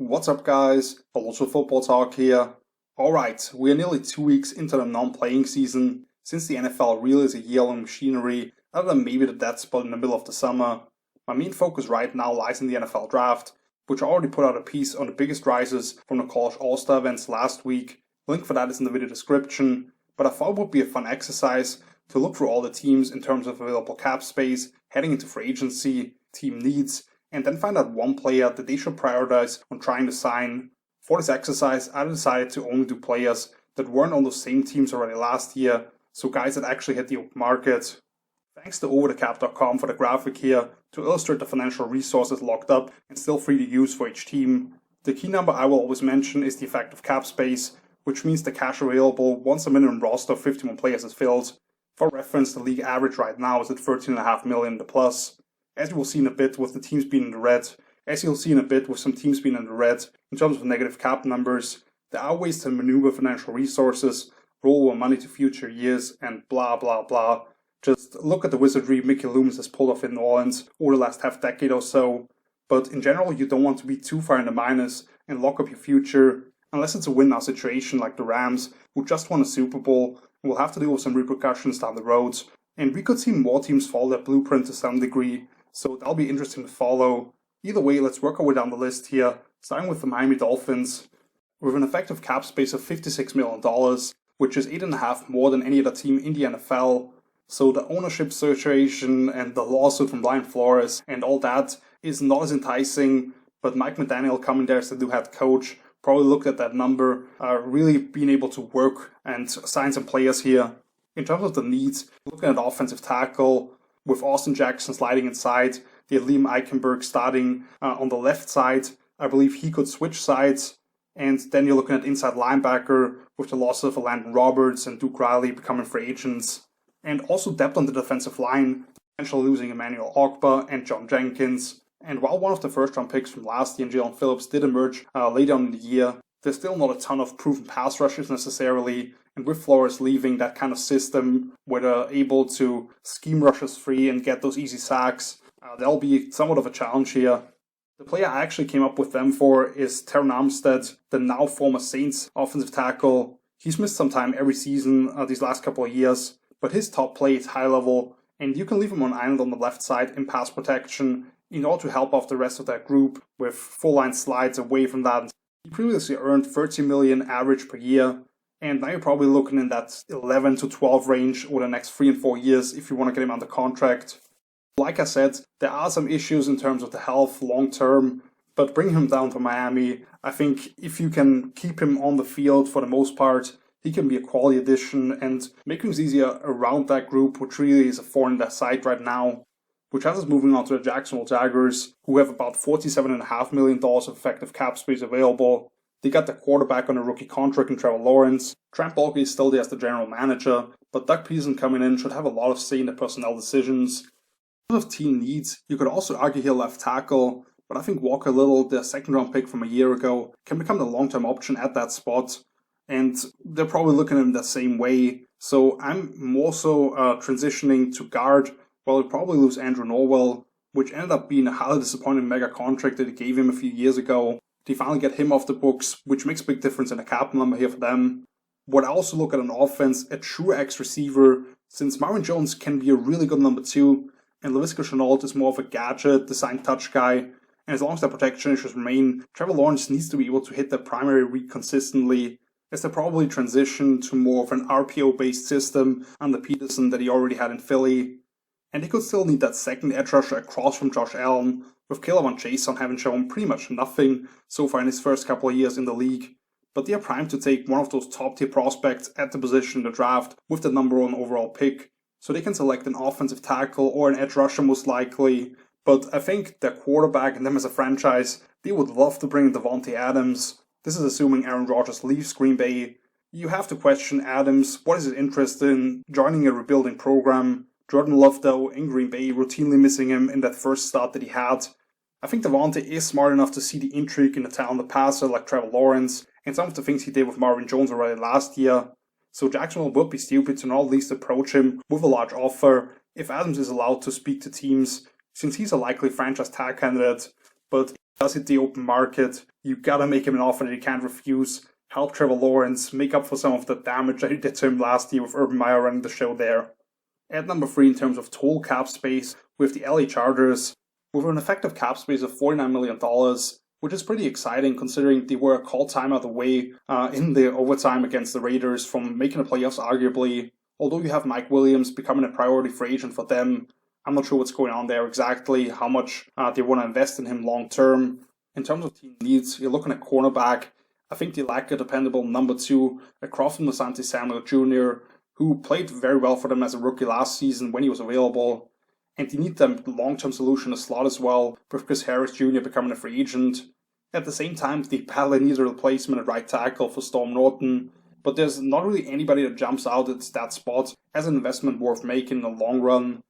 What's up guys, also Footballtalk here. Alright, we are nearly 2 weeks into the non-playing season, since the NFL really is a year-long machinery, other than maybe the dead spot in the middle of the summer. My main focus right now lies in the NFL draft, which I already put out a piece on the biggest rises from the college all-star events last week. Link for that is in the video description, but I thought it would be a fun exercise to look through all the teams in terms of available cap space, heading into free agency, team needs, and then find out one player that they should prioritize when trying to sign. For this exercise, I decided to only do players that weren't on those same teams already last year, so guys that actually hit the open market. Thanks to overthecap.com for the graphic here to illustrate the financial resources locked up and still free to use for each team. The key number I will always mention is the effective cap space, which means the cash available once a minimum roster of 51 players is filled. For reference, the league average right now is at $13.5 million in the plus. As you will see in a bit with the teams being in the red, as you'll see in a bit with some teams being in the red, in terms of negative cap numbers, there are ways to maneuver financial resources, roll over money to future years, and blah blah blah. Just look at the wizardry Mickey Loomis has pulled off in New Orleans over the last half decade or so. But in general, you don't want to be too far in the minus and lock up your future, unless it's a win-now situation like the Rams, who just won a Super Bowl and will have to deal with some repercussions down the road. And we could see more teams follow that blueprint to some degree, so that'll be interesting to follow. Either way, let's work our way down the list here, starting with the Miami Dolphins. With an effective cap space of $56 million, which is 8.5 more than any other team in the NFL. So the ownership situation and the lawsuit from Brian Flores and all that is not as enticing, but Mike McDaniel coming there as the new head coach probably looked at that number, really being able to work and sign some players here. In terms of the needs, looking at offensive tackle, with Austin Jackson sliding inside, they had Liam Eichenberg starting on the left side. I believe he could switch sides. And then you're looking at inside linebacker with the loss of Landon Roberts and Duke Riley becoming free agents. And also depth on the defensive line, potentially losing Emmanuel Ogbah and John Jenkins. And while one of the first-round picks from last year, Jalen Phillips, did emerge later on in the year, there's still not a ton of proven pass rushers necessarily. And with Flores leaving that kind of system where they're able to scheme rushers free and get those easy sacks, that'll be somewhat of a challenge here. The player I actually came up with them for is Terron Armstead, the now former Saints offensive tackle. He's missed some time every season these last couple of years, but his top play is high level, and you can leave him on island on the left side in pass protection in order to help off the rest of that group with full line slides away from that. He previously earned $30 million average per year, and now you're probably looking in that 11 to 12 range over the next 3 and 4 years if you want to get him under contract. Like I said, there are some issues in terms of the health long term, but bringing him down to Miami, I think if you can keep him on the field for the most part, he can be a quality addition and make things easier around that group, which really is a thorn in their side right now. Which has us moving on to the Jacksonville Jaguars, who have about $47.5 million of effective cap space available. They got the quarterback on a rookie contract in Trevor Lawrence. Trent Baalke is still there as the general manager, but Doug Peterson coming in should have a lot of say in the personnel decisions. In terms of team needs, you could also argue here left tackle, but I think Walker Little, their second-round pick from a year ago, can become the long-term option at that spot. And they're probably looking at him the same way. So I'm more so transitioning to guard, while he'll probably lose Andrew Norwell, which ended up being a highly disappointing mega contract that they gave him a few years ago. They finally get him off the books, which makes a big difference in the cap number here for them. Would I also look at an offense, a true X receiver, since Marvin Jones can be a really good number 2, and Laviska Shenault is more of a gadget, design touch guy, and as long as their protection issues remain, Trevor Lawrence needs to be able to hit the primary read consistently, as they probably transition to more of an RPO-based system under Peterson that he already had in Philly. And he could still need that second edge rusher across from Josh Allen, with K'Lavon Chaisson having shown pretty much nothing so far in his first couple of years in the league. But they are primed to take one of those top-tier prospects at the position in the draft with the number 1 overall pick, so they can select an offensive tackle or an edge rusher most likely. But I think their quarterback and them as a franchise, they would love to bring Davante Adams. This is assuming Aaron Rodgers leaves Green Bay. You have to question Adams. What is his interest in joining a rebuilding program? Jordan Love, though, in Green Bay, routinely missing him in that first start that he had. I think Davante is smart enough to see the intrigue in a talented passer like Trevor Lawrence and some of the things he did with Marvin Jones already last year. So Jacksonville would be stupid to not at least approach him with a large offer if Adams is allowed to speak to teams, since he's a likely franchise tag candidate. But does hit the open market, you gotta make him an offer that he can't refuse. Help Trevor Lawrence make up for some of the damage that he did to him last year with Urban Meyer running the show there. At number 3 in terms of total cap space, with the LA Chargers, with an effective cap space of $49 million, which is pretty exciting considering they were a call time out of the way in the overtime against the Raiders from making the playoffs arguably. Although you have Mike Williams becoming a priority free agent for them, I'm not sure what's going on there exactly, how much they want to invest in him long term. In terms of team needs, you're looking at cornerback. I think they lack a dependable number 2 across from Asante Samuel Jr., who played very well for them as a rookie last season when he was available. And they need them long-term solution in the slot as well, with Chris Harris Jr. becoming a free agent. At the same time, they badly need a replacement at right tackle for Storm Norton, but there's not really anybody that jumps out at that spot as an investment worth making in the long run.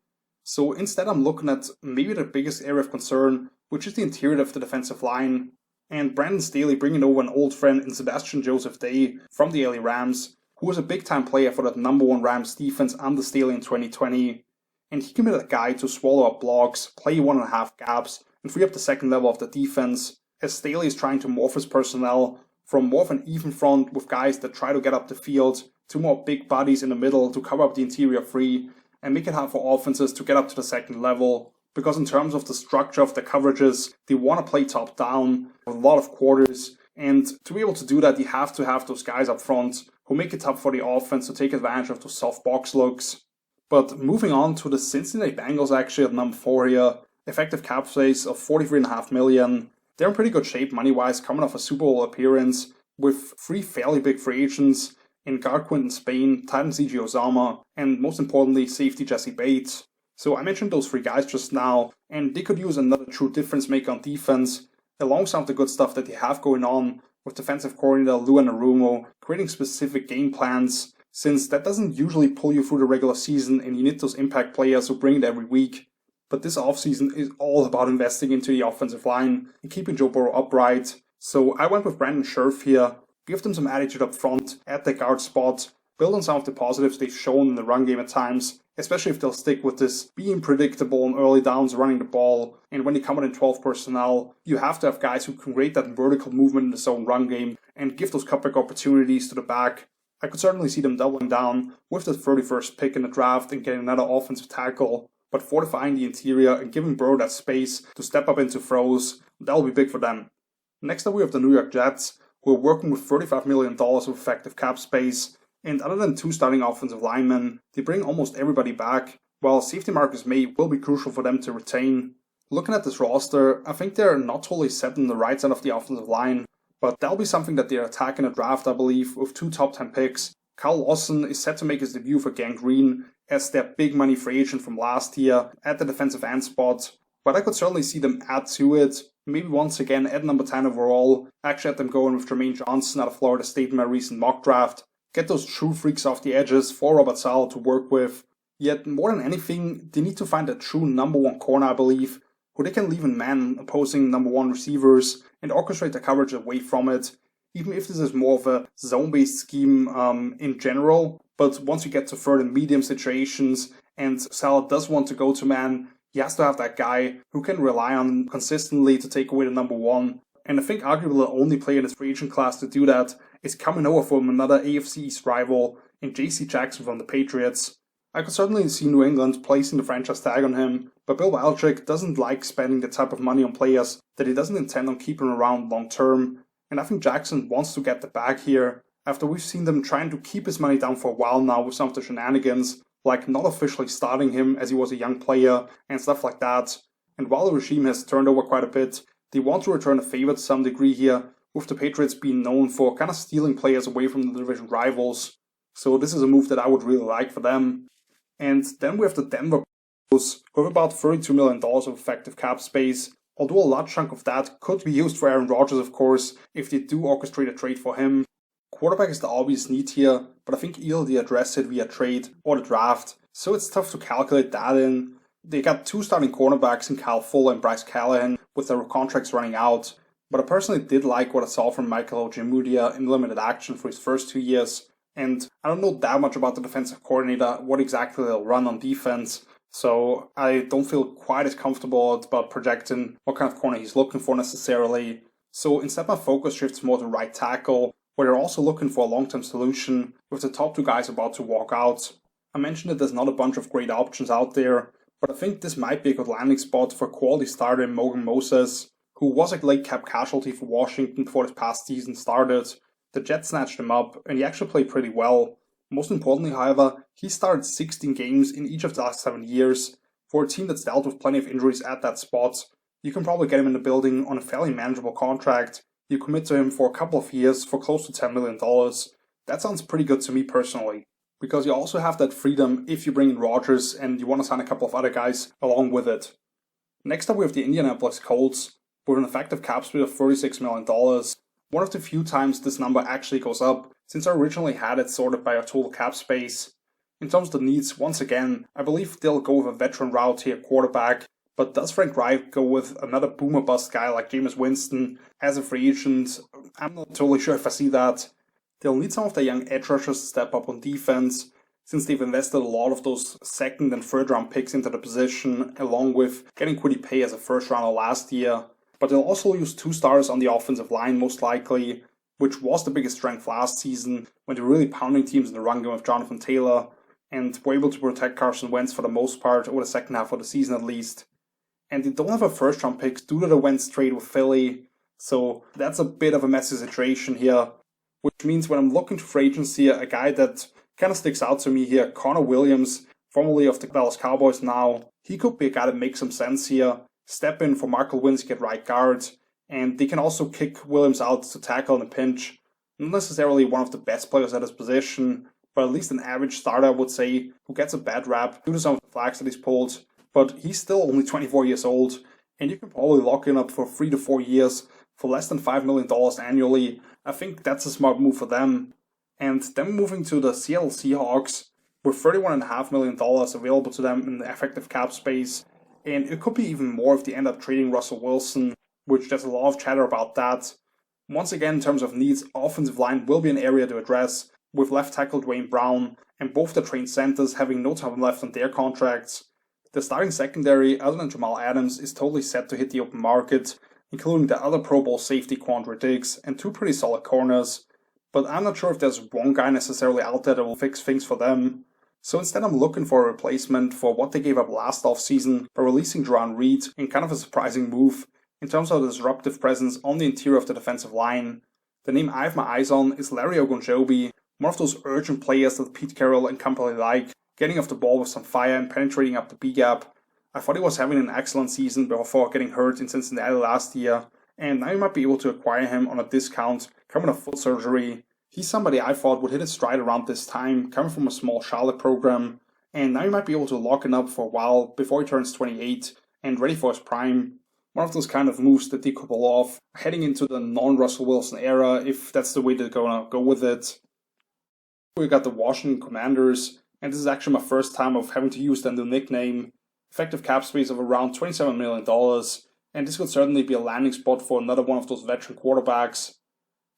So instead I'm looking at maybe the biggest area of concern, which is the interior of the defensive line. And Brandon Staley bringing over an old friend in Sebastian Joseph Day from the LA Rams, who was a big-time player for that number 1 Rams defense under Staley in 2020. And he can be that guy to swallow up blocks, play 1.5 gaps, and free up the second level of the defense, as Staley is trying to morph his personnel from more of an even front with guys that try to get up the field to more big bodies in the middle to cover up the interior free and make it hard for offenses to get up to the second level. Because in terms of the structure of the coverages, they want to play top down with a lot of quarters, and to be able to do that, you have to have those guys up front who make it tough for the offense to take advantage of those soft box looks. But moving on to the Cincinnati Bengals actually at number 4 here, effective cap space of $43.5 million. They're in pretty good shape money-wise, coming off a Super Bowl appearance with 3 fairly big free agents in guard Quinton Spain, Titan C.J. Uzomah, and most importantly, safety Jesse Bates. So I mentioned those 3 guys just now, and they could use another true difference maker on defense, alongside the good stuff that they have going on with defensive coordinator Lou Anarumo creating specific game plans, since that doesn't usually pull you through the regular season and you need those impact players who bring it every week. But this offseason is all about investing into the offensive line and keeping Joe Burrow upright. So I went with Brandon Scherf here, give them some attitude up front at the guard spot, build on some of the positives they've shown in the run game at times, especially if they'll stick with this being predictable on early downs, running the ball, and when you come out in 12 personnel, you have to have guys who can create that vertical movement in the zone run game and give those cutback opportunities to the back. I could certainly see them doubling down with the 31st pick in the draft and getting another offensive tackle, but fortifying the interior and giving Burrow that space to step up into throws, that'll be big for them. Next up we have the New York Jets, who are working with $35 million of effective cap space, and other than 2 starting offensive linemen, they bring almost everybody back, while safety Marcus May will be crucial for them to retain. Looking at this roster, I think they're not totally set on the right side of the offensive line, but that'll be something that they're attacking a draft, I believe, with 2 top 10 picks. Kyle Lawson is set to make his debut for Gang Green as their big money free agent from last year at the defensive end spot, but I could certainly see them add to it. Maybe once again at number 10 overall, actually had them going with Jermaine Johnson out of Florida State in my recent mock draft. Get those true freaks off the edges for Robert Saleh to work with. Yet more than anything, they need to find a true number 1 corner, I believe, who they can leave in man opposing number 1 receivers and orchestrate the coverage away from it, even if this is more of a zone-based scheme in general. But once you get to third and medium situations and Saleh does want to go to man, he has to have that guy who can rely on consistently to take away the number 1. And I think arguably the only player in this free agent class to do that is coming over from another AFC East rival in J.C. Jackson from the Patriots. I could certainly see New England placing the franchise tag on him, but Bill Belichick doesn't like spending the type of money on players that he doesn't intend on keeping around long term, and I think Jackson wants to get the bag here, after we've seen them trying to keep his money down for a while now with some of the shenanigans, like not officially starting him as he was a young player and stuff like that. And while the regime has turned over quite a bit, they want to return a favor to some degree here, with the Patriots being known for kind of stealing players away from the division rivals. So this is a move that I would really like for them. And then we have the Denver Broncos, who have about $32 million of effective cap space, although a large chunk of that could be used for Aaron Rodgers, of course, if they do orchestrate a trade for him. Quarterback is the obvious need here, but I think either they address it via trade or the draft, so it's tough to calculate that in. They got 2 starting cornerbacks in Kyle Fuller and Bryce Callahan with their contracts running out, but I personally did like what I saw from Michael Ojemudia in limited action for his first 2 years, and I don't know that much about the defensive coordinator, what exactly they'll run on defense, So I don't feel quite as comfortable about projecting what kind of corner he's looking for necessarily. So instead my focus shifts more to right tackle, where they're also looking for a long-term solution with the top two guys about to walk out. I mentioned that there's not a bunch of great options out there, but I think this might be a good landing spot for a quality starter in Morgan Moses, who was a late cap casualty for Washington before this past season started. The Jets snatched him up, and he actually played pretty well. Most importantly, however, he started 16 games in each of the last 7 years. For a team that's dealt with plenty of injuries at that spot, you can probably get him in the building on a fairly manageable contract. You commit to him for a couple of years for close to $10 million. That sounds pretty good to me personally, because you also have that freedom if you bring in Rodgers and you want to sign a couple of other guys along with it. Next up we have the Indianapolis Colts, with an effective cap space of $36 million. One of the few times this number actually goes up, since I originally had it sorted by a total cap space. In terms of the needs, once again, I believe they'll go with a veteran route here quarterback, but does Frank Reich go with another boomer bust guy like Jameis Winston as a free agent? I'm not totally sure if I see that. They'll need some of the young edge rushers to step up on defense, since they've invested a lot of those second and third round picks into the position, along with getting Kwity Paye as a first rounder last year. But they'll also use 2 starters on the offensive line most likely, which was the biggest strength last season when they were really pounding teams in the run game with Jonathan Taylor, and were able to protect Carson Wentz for the most part over the second half of the season at least. And they don't have a first round pick due to the Wentz trade with Philly, so that's a bit of a messy situation here, which means when I'm looking to free agency, a guy that kind of sticks out to me here, Connor Williams, formerly of the Dallas Cowboys now, he could be a guy that makes some sense here. Step in for Marco Winsky at right guard, and they can also kick Williams out to tackle in a pinch. Not necessarily one of the best players at his position, but at least an average starter, I would say, who gets a bad rap due to some of the flags that he's pulled. But he's still only 24 years old, and you can probably lock him up for 3 to 4 years for less than $5 million annually. I think that's a smart move for them. And then moving to the Seattle Seahawks, with $31.5 million available to them in the effective cap space. And it could be even more if they end up trading Russell Wilson, which there's a lot of chatter about that. Once again, in terms of needs, offensive line will be an area to address, with left tackle Dwayne Brown and both the trained centers having no time left on their contracts. The starting secondary, other than Jamal Adams, is totally set to hit the open market, including the other Pro Bowl safety Quandre Diggs and 2 pretty solid corners. But I'm not sure if there's one guy necessarily out there that will fix things for them. So instead I'm looking for a replacement for what they gave up last offseason by releasing Jarran Reed in kind of a surprising move in terms of the disruptive presence on the interior of the defensive line. The name I have my eyes on is Larry Ogunjobi, one of those urgent players that Pete Carroll and company like, getting off the ball with some fire and penetrating up the B-gap. I thought he was having an excellent season before getting hurt in Cincinnati last year, and now you might be able to acquire him on a discount coming off foot surgery. He's somebody I thought would hit his stride around this time, coming from a small Charlotte program, and now you might be able to lock him up for a while before he turns 28 and ready for his prime. One of those kind of moves that they could pull off, heading into the non-Russell Wilson era, if that's the way they're gonna go with it. We got the Washington Commanders, and this is actually my first time of having to use their new nickname. Effective cap space of around $27 million, and this could certainly be a landing spot for another one of those veteran quarterbacks.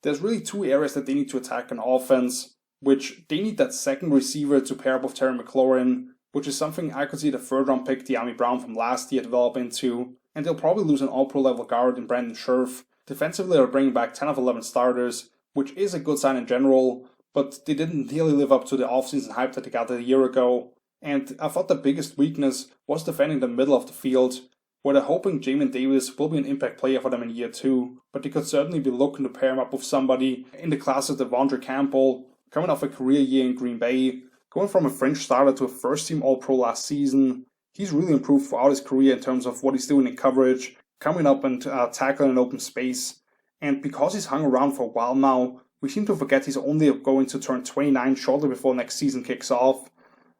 There's really 2 areas that they need to attack on offense, which they need that second receiver to pair up with Terry McLaurin, which is something I could see the 3rd round pick De'Ami Brown from last year develop into, and they'll probably lose an all-pro level guard in Brandon Scherf. Defensively they're bringing back 10 of 11 starters, which is a good sign in general, but they didn't really live up to the offseason hype that they got a year ago. And I thought the biggest weakness was defending the middle of the field, where they're hoping Jamin Davis will be an impact player for them in year 2, but they could certainly be looking to pair him up with somebody in the class of Devondre Campbell, coming off a career year in Green Bay, going from a fringe starter to a first-team All-Pro last season. He's really improved throughout his career in terms of what he's doing in coverage, coming up and tackling in open space. And because he's hung around for a while now, we seem to forget he's only going to turn 29 shortly before next season kicks off.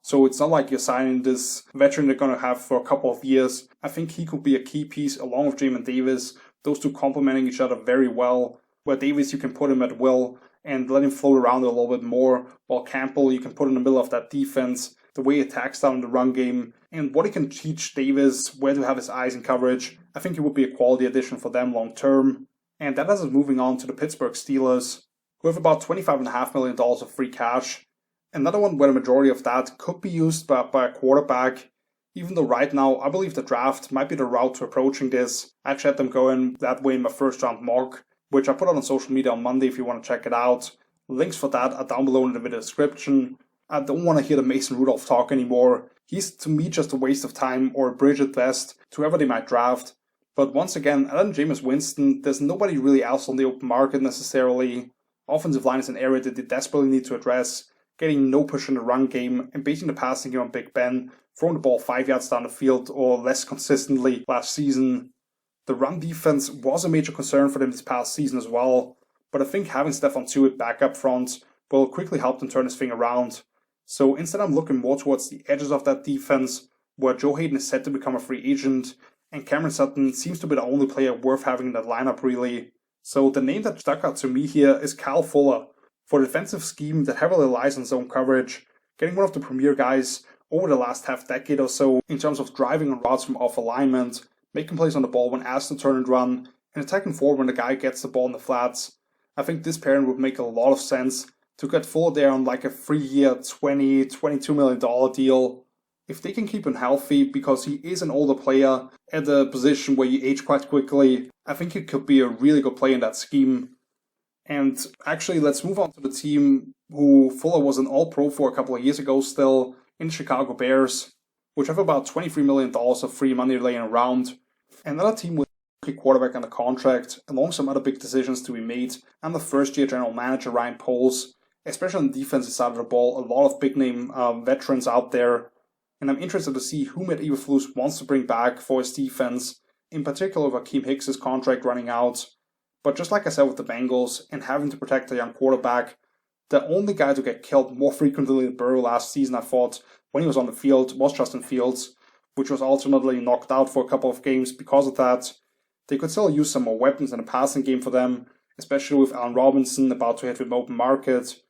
So it's not like you're signing this veteran they're going to have for a couple of years. I think he could be a key piece along with Jamin Davis, those two complementing each other very well, where Davis you can put him at will and let him float around a little bit more, while Campbell you can put in the middle of that defense, the way he attacks down the run game, and what he can teach Davis where to have his eyes in coverage. I think it would be a quality addition for them long term. And that has us moving on to the Pittsburgh Steelers, who have about $25.5 million of free cash. Another one where the majority of that could be used by a quarterback. Even though right now I believe the draft might be the route to approaching this. I actually had them going that way in my first round mock, which I put out on social media on Monday if you want to check it out. Links for that are down below in the video description. I don't want to hear the Mason Rudolph talk anymore. He's to me just a waste of time or a bridge at best to whoever they might draft. But once again, other than Jameis Winston, there's nobody really else on the open market necessarily. Offensive line is an area that they desperately need to address, getting no push in the run game and basing the passing game on Big Ben, throwing the ball 5 yards down the field or less consistently last season. The run defense was a major concern for them this past season as well, but I think having Stephon Tuitt back up front will quickly help them turn this thing around. So instead I'm looking more towards the edges of that defense, where Joe Hayden is set to become a free agent, and Cameron Sutton seems to be the only player worth having in that lineup really. So the name that stuck out to me here is Kyle Fuller. For a defensive scheme that heavily relies on zone coverage, getting one of the premier guys over the last half decade or so in terms of driving on routes from off alignment, making plays on the ball when asked to turn and run, and attacking forward when the guy gets the ball in the flats. I think this pairing would make a lot of sense to get Fuller there on like a 3-year, $22 million deal. If they can keep him healthy, because he is an older player at a position where you age quite quickly, I think he could be a really good player in that scheme. And actually, let's move on to the team who Fuller was an All-Pro for a couple of years ago still, in the Chicago Bears, which have about $23 million of free money laying around. Another team with a quarterback under contract, along some other big decisions to be made, and the first-year general manager Ryan Poles, especially on the defensive side of the ball, a lot of big-name veterans out there. And I'm interested to see who Matt Eberflus wants to bring back for his defense, in particular with Akeem Hicks' contract running out. But just like I said with the Bengals, and having to protect a young quarterback, the only guy to get killed more frequently than Burrow last season, I thought, when he was on the field, was Justin Fields, which was ultimately knocked out for a couple of games because of that. They could still use some more weapons in the passing game for them, especially with Allen Robinson about to hit with open market.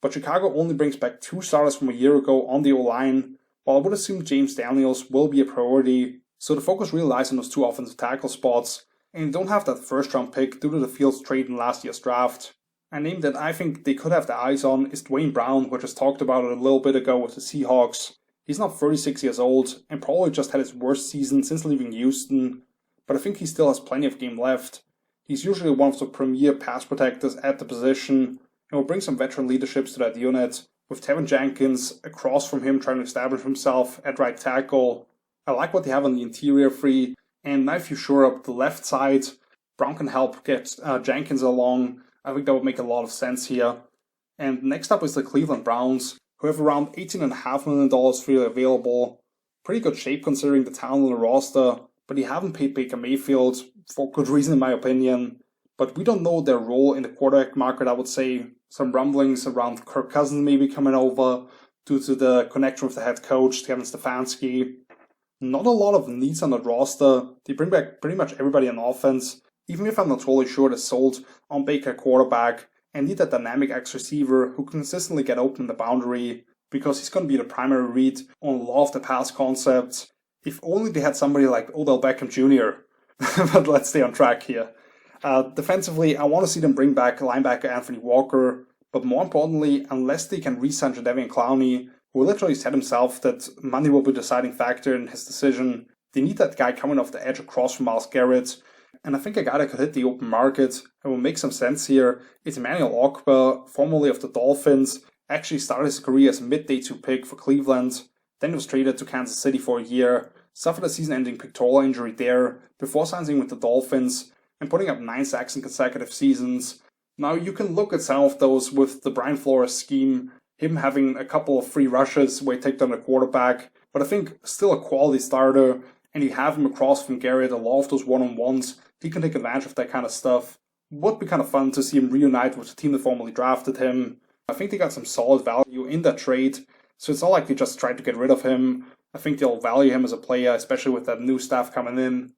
But Chicago only brings back 2 starters from a year ago on the O-line, while I would assume James Daniels will be a priority, so the focus really lies on those 2 offensive tackle spots, and they don't have that first round pick due to the Fields trade in last year's draft. A name that I think they could have their eyes on is Dwayne Brown, which was talked about a little bit ago with the Seahawks. He's now 36 years old and probably just had his worst season since leaving Houston, but I think he still has plenty of game left. He's usually one of the premier pass protectors at the position and will bring some veteran leaderships to that unit, with Tevin Jenkins across from him trying to establish himself at right tackle. I like what they have on the interior three, and now if you shore up the left side, Brown can help get Jenkins along. I think that would make a lot of sense here. And next up is the Cleveland Browns, who have around $18.5 million freely available. Pretty good shape considering the talent on the roster, but they haven't paid Baker Mayfield, for good reason in my opinion. But we don't know their role in the quarterback market, I would say. Some rumblings around Kirk Cousins maybe coming over due to the connection with the head coach, Kevin Stefanski. Not a lot of needs on the roster. They bring back pretty much everybody on offense, even if I'm not totally sure they're sold on Baker quarterback, and need a dynamic X-receiver who can consistently get open the boundary, because he's going to be the primary read on a lot of the pass concepts. If only they had somebody like Odell Beckham Jr. But let's stay on track here. Defensively, I want to see them bring back linebacker Anthony Walker, but more importantly, unless they can re-sign Jadeveon Clowney, who literally said himself that money will be the deciding factor in his decision, they need that guy coming off the edge across from Myles Garrett. And I think a guy that could hit the open market and will make some sense here is Emmanuel Ogbah, formerly of the Dolphins. Actually started his career as a mid-day 2 pick for Cleveland, then was traded to Kansas City for a year, suffered a season-ending pectoral injury there before signing with the Dolphins and putting up 9 sacks in consecutive seasons. Now you can look at some of those with the Brian Flores scheme, him having a couple of free rushes where he took down the quarterback, but I think still a quality starter, and you have him across from Garrett, a lot of those one-on-ones. He can take advantage of that kind of stuff. Would be kind of fun to see him reunite with the team that formerly drafted him. I think they got some solid value in that trade, so it's not like they just tried to get rid of him. I think they'll value him as a player, especially with that new staff coming in.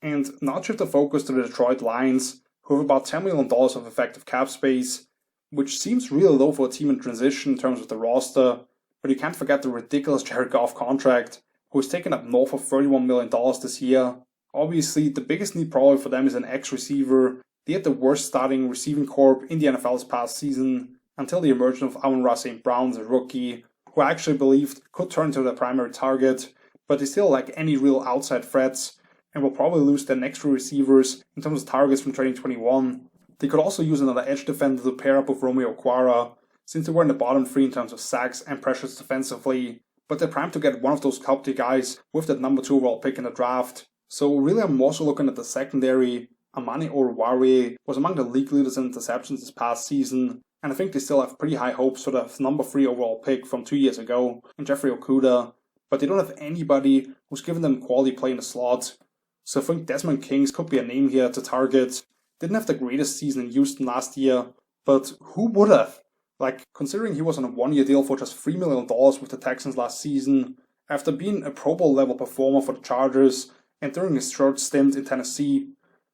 And now shift the focus to the Detroit Lions, who have about $10 million of effective cap space, which seems really low for a team in transition in terms of the roster, but you can't forget the ridiculous Jared Goff contract, who has taken up north of $31 million this year. Obviously, the biggest need probably for them is an X-receiver. They had the worst starting receiving corps in the NFL this past season, until the emergence of Amon-Ra St. Brown as a rookie, who I actually believed could turn into their primary target, but they still lack any real outside threats and will probably lose their next three receivers in terms of targets from 2021. They could also use another edge defender to pair up with Romeo Okwara, since they were in the bottom three in terms of sacks and pressures defensively, but they're primed to get one of those top tier guys with that number 2 overall pick in the draft. So really I'm also looking at the secondary. Amani Oruwariye was among the league leaders in interceptions this past season, and I think they still have pretty high hopes for the number 3 overall pick from 2 years ago in Jeffrey Okudah, but they don't have anybody who's given them quality play in the slot. So I think Desmond Kings could be a name here to target. Didn't have the greatest season in Houston last year, but who would have? Like, considering he was on a 1-year deal for just $3 million with the Texans last season, after being a Pro Bowl level performer for the Chargers and during his short stint in Tennessee.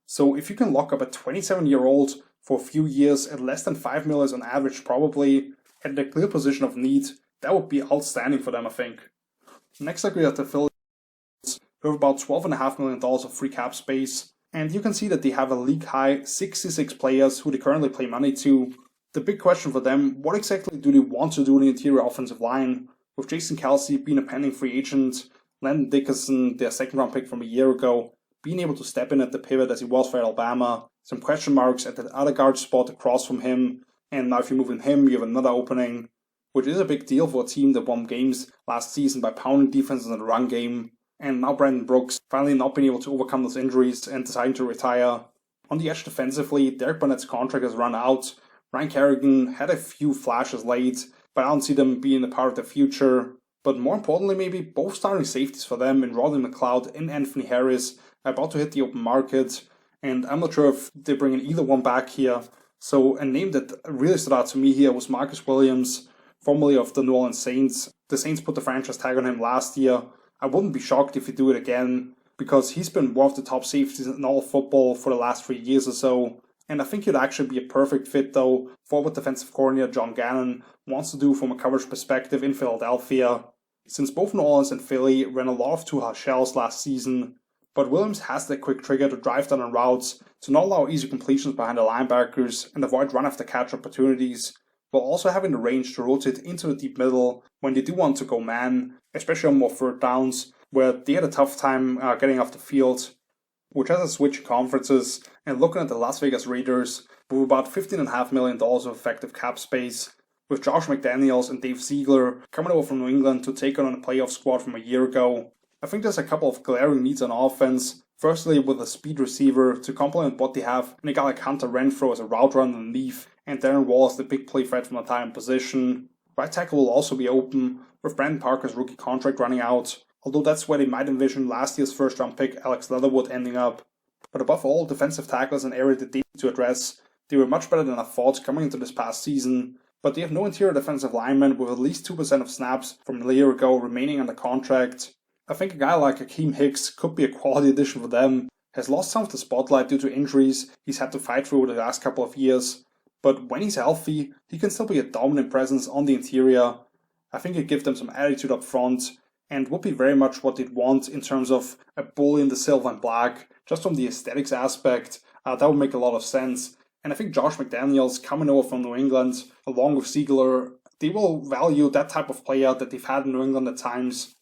So if you can lock up a 27-year-old for a few years at less than $5 million on average probably, at the clear position of need, that would be outstanding for them, I think. Next up we have the Phillies, who have about $12.5 million of free cap space, and you can see that they have a league-high 66 players who they currently play money to. The big question for them, what exactly do they want to do in the interior offensive line? With Jason Kelce being a pending free agent, Landon Dickerson, their second round pick from a year ago, being able to step in at the pivot as he was for Alabama, some question marks at the other guard spot across from him, and now if you move in him, you have another opening, which is a big deal for a team that won games last season by pounding defenses in the run game, and now Brandon Brooks finally not being able to overcome those injuries and deciding to retire. On the edge defensively, Derek Barnett's contract has run out. Ryan Kerrigan had a few flashes late, but I don't see them being a part of the future. But more importantly, maybe both starting safeties for them in Rodney McLeod and Anthony Harris are about to hit the open market, and I'm not sure if they're bringing either one back here. So a name that really stood out to me here was Marcus Williams, formerly of the New Orleans Saints. The Saints put the franchise tag on him last year. I wouldn't be shocked if they do it again, because he's been one of the top safeties in all of football for the last 3 years or so. And I think he'd actually be a perfect fit, though, for what defensive coordinator John Gannon wants to do from a coverage perspective in Philadelphia. Since both New Orleans and Philly ran a lot of two-high shells last season, but Williams has that quick trigger to drive down on routes, to not allow easy completions behind the linebackers and avoid run-after-catch opportunities, while also having the range to rotate into the deep middle when they do want to go man, especially on more third downs, where they had a tough time getting off the field. Which has a switch conferences, and looking at the Las Vegas Raiders, with about $15.5 million of effective cap space, with Josh McDaniels and Dave Ziegler coming over from New England to take on a playoff squad from a year ago. I think there's a couple of glaring needs on offense. Firstly, with a speed receiver to complement what they have, and a guy like Hunter Renfrow as a route runner underneath, and Darren Wallace the big play threat from the tight end position. Right tackle will also be open, with Brandon Parker's rookie contract running out, although that's where they might envision last year's first round pick Alex Leatherwood ending up. But above all, defensive tackle is an area that they need to address. They were much better than I thought coming into this past season, but they have no interior defensive linemen with at least 2% of snaps from a year ago remaining under contract. I think a guy like Akeem Hicks could be a quality addition for them. Has lost some of the spotlight due to injuries he's had to fight through the last couple of years, but when he's healthy, he can still be a dominant presence on the interior. I think he'd give them some attitude up front, and would be very much what they'd want in terms of a bully in the silver and black, just from the aesthetics aspect. That would make a lot of sense. And I think Josh McDaniels coming over from New England, along with Ziegler, they will value that type of player that they've had in New England at times.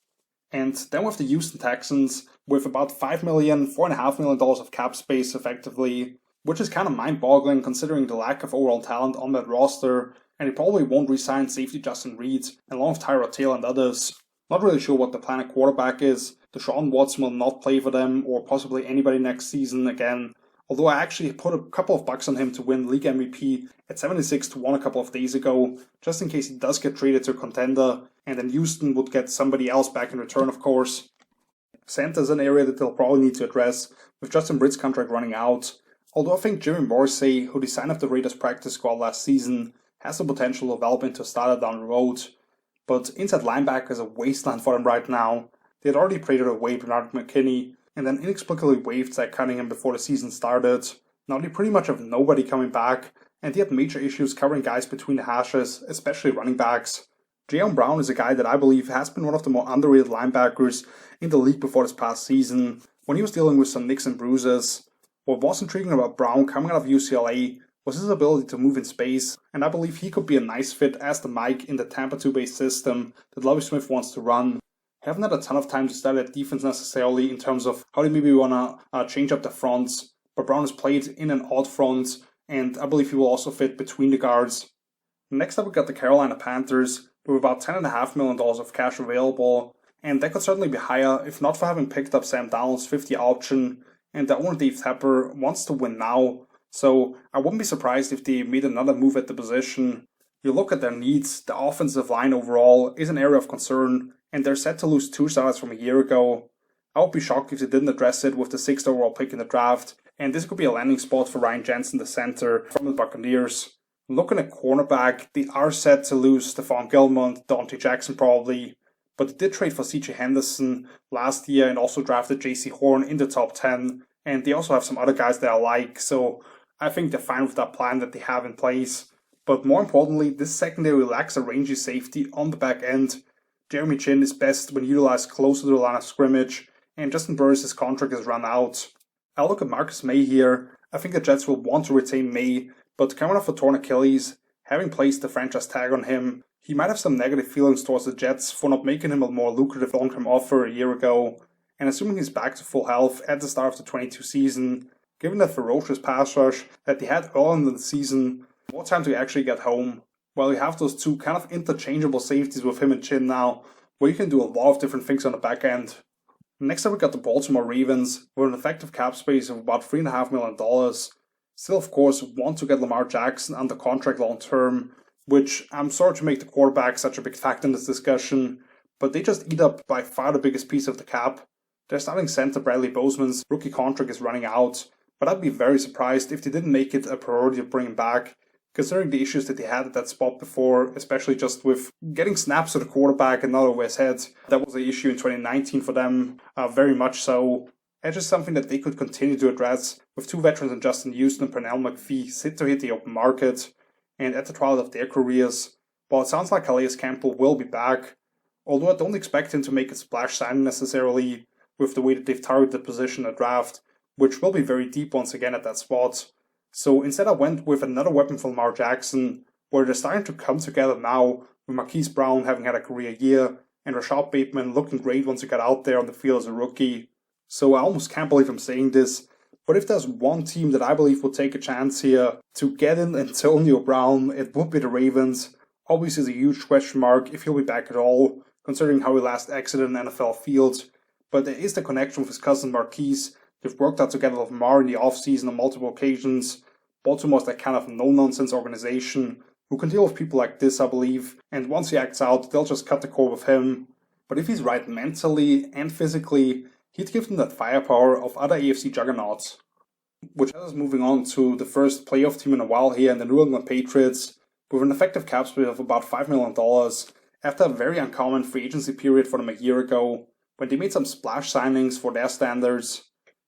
And then with the Houston Texans, with about $5 million, $4.5 million of cap space effectively, which is kind of mind-boggling considering the lack of overall talent on that roster, and they probably won't re-sign safety Justin Reed, along with Tyrod Taylor and others. Not really sure what the plan at quarterback is. Deshaun Watson will not play for them, or possibly anybody next season again. Although I actually put a couple of bucks on him to win league MVP at 76-1 a couple of days ago, just in case he does get traded to a contender, and then Houston would get somebody else back in return, of course. Center is an area that they'll probably need to address, with Justin Britt's contract running out. Although I think Jimmy Morsey, who they signed up the Raiders practice squad last season, has the potential to develop into a starter down the road. But inside linebacker is a wasteland for them right now. They had already traded away Bernard McKinney, and then inexplicably waived Zach Cunningham before the season started. Now they pretty much have nobody coming back, and they had major issues covering guys between the hashes, especially running backs. Jayon Brown is a guy that I believe has been one of the more underrated linebackers in the league before this past season, when he was dealing with some nicks and bruises. What was intriguing about Brown coming out of UCLA was his ability to move in space, and I believe he could be a nice fit as the Mike in the Tampa 2 based system that Lovie Smith wants to run. haven't had a ton of time to study that defense necessarily in terms of how they maybe want to change up the fronts, but Brown has played in an odd front, and I believe he will also fit between the guards. Next up, we got the Carolina Panthers with about $10.5 million of cash available, and that could certainly be higher if not for having picked up Sam Darnold's 50 option, and the owner Dave Tepper wants to win now, so I wouldn't be surprised if they made another move at the position. You look at their needs, the offensive line overall is an area of concern, and they're set to lose 2 starters from a year ago. I would be shocked if they didn't address it with the 6th overall pick in the draft, and this could be a landing spot for Ryan Jensen, the center from the Buccaneers. Looking at cornerback, they are set to lose Stephon Gilmore and Dante Jackson probably, but they did trade for CJ Henderson last year and also drafted JC Horn in the top 10, and they also have some other guys that I like, so I think they're fine with that plan that they have in place. But more importantly, this secondary lacks a rangy safety on the back end. Jeremy Chinn is best when utilized closer to the line of scrimmage, and Justin Burris' contract has run out. I'll look at Marcus May here. I think the Jets will want to retain May, but coming off a torn Achilles, having placed the franchise tag on him, he might have some negative feelings towards the Jets for not making him a more lucrative long-term offer a year ago, and assuming he's back to full health at the start of the 22 season, given the ferocious pass rush that they had early in the season, more time to actually get home. Well, you have those 2 kind of interchangeable safeties with him and Chin now, where you can do a lot of different things on the back end. Next up, we got the Baltimore Ravens with an effective cap space of about $3.5 million. Still, of course, want to get Lamar Jackson under contract long term, which I'm sorry to make the quarterback such a big factor in this discussion, but they just eat up by far the biggest piece of the cap. Their starting center Bradley Bozeman's rookie contract is running out, but I'd be very surprised if they didn't make it a priority to bring him back, considering the issues that they had at that spot before, especially just with getting snaps to the quarterback and not over his head. That was the issue in 2019 for them, very much so. It's just something that they could continue to address with 2 veterans in Justin Houston and Pernell McPhee set to hit the open market, and at the twilight of their careers. While it sounds like Calais Campbell will be back, although I don't expect him to make a splash signing necessarily with the way that they've targeted the position at draft, which will be very deep once again at that spot. So instead I went with another weapon for Lamar Jackson, where they're starting to come together now, with Marquise Brown having had a career year, and Rashad Bateman looking great once he got out there on the field as a rookie. So I almost can't believe I'm saying this, but if there's one team that I believe will take a chance here to get in Antonio Brown, it would be the Ravens. Obviously it's a huge question mark if he'll be back at all, considering how he last exited an NFL field, but there is the connection with his cousin Marquise. They've worked out together with Lamar in the offseason on multiple occasions. Baltimore's that kind of no-nonsense organization who can deal with people like this, I believe, and once he acts out, they'll just cut the cord with him. But if he's right mentally and physically, he'd give them that firepower of other AFC juggernauts. Which has us moving on to the first playoff team in a while here in the New England Patriots, with an effective cap space of about $5 million after a very uncommon free agency period for them a year ago, when they made some splash signings for their standards.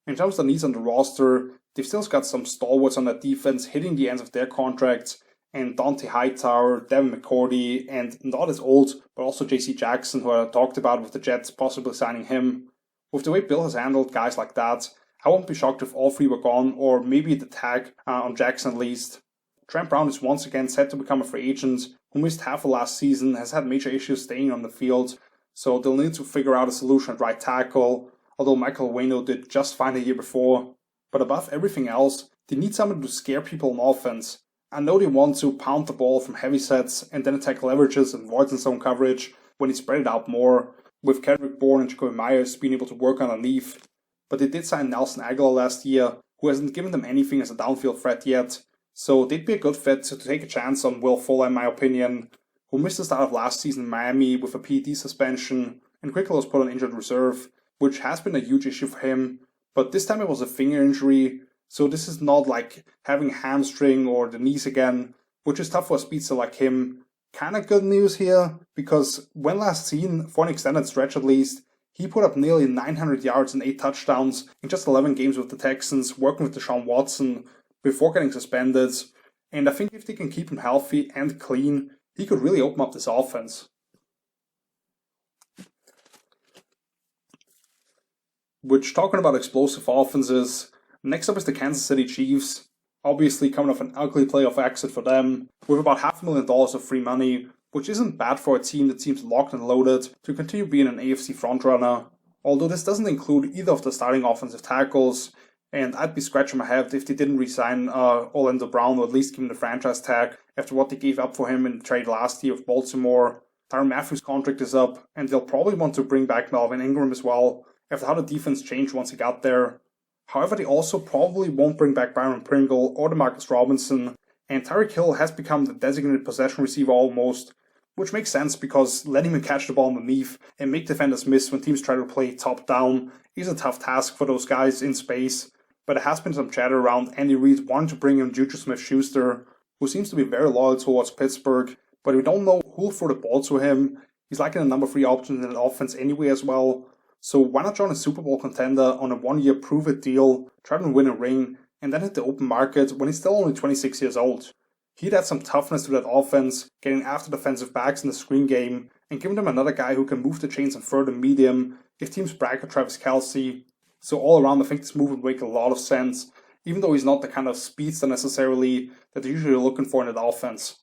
In terms of the needs on the roster, they've still got some stalwarts on that defense hitting the ends of their contracts, and Dante Hightower, Devin McCourty, and not as old, but also JC Jackson, who I talked about with the Jets possibly signing him. With the way Bill has handled guys like that, I won't be shocked if all 3 were gone, or maybe the tag on Jackson at least. Trent Brown is once again set to become a free agent, who missed half of last season, has had major issues staying on the field, so they'll need to figure out a solution at right tackle, although Michael Wayno did just fine the year before. But above everything else, they need someone to scare people on offense. I know they want to pound the ball from heavy sets and then attack leverages and voids in zone coverage when they spread it out more, with Kendrick Bourne and Jacoby Myers being able to work underneath. But they did sign Nelson Aguilar last year, who hasn't given them anything as a downfield threat yet, so they'd be a good fit to take a chance on Will Fuller in my opinion, who missed the start of last season in Miami with a PED suspension and quickly was put on injured reserve, which has been a huge issue for him, but this time it was a finger injury, so this is not like having a hamstring or the knees again, which is tough for a speedster like him. Kinda good news here, because when last seen, for an extended stretch at least, he put up nearly 900 yards and 8 touchdowns in just 11 games with the Texans, working with Deshaun Watson before getting suspended, and I think if they can keep him healthy and clean, he could really open up this offense. Which, talking about explosive offenses, next up is the Kansas City Chiefs, obviously coming off an ugly playoff exit for them, with about $500,000 of free money, which isn't bad for a team that seems locked and loaded to continue being an AFC frontrunner. Although this doesn't include either of the starting offensive tackles, and I'd be scratching my head if they didn't re-sign Orlando Brown, or at least give him the franchise tag after what they gave up for him in the trade last year with Baltimore. Tyrann Mathieu's contract is up, and they'll probably want to bring back Melvin Ingram as well, after how the defense changed once he got there. However, they also probably won't bring back Byron Pringle or Demarcus Robinson, and Tyreek Hill has become the designated possession receiver almost, which makes sense because letting him catch the ball underneath and make defenders miss when teams try to play top down is a tough task for those guys in space. But there has been some chatter around Andy Reid wanting to bring in Juju Smith-Schuster, who seems to be very loyal towards Pittsburgh, but we don't know who'll throw the ball to him. He's like in a number 3 option in the offense anyway as well. So why not join a Super Bowl contender on a 1-year prove-it deal, try to win a ring, and then hit the open market when he's still only 26 years old? He'd add some toughness to that offense, getting after defensive backs in the screen game, and giving them another guy who can move the chains on third and medium if teams brag for Travis Kelce. So all around, I think this move would make a lot of sense, even though he's not the kind of speedster necessarily that they're usually looking for in that offense.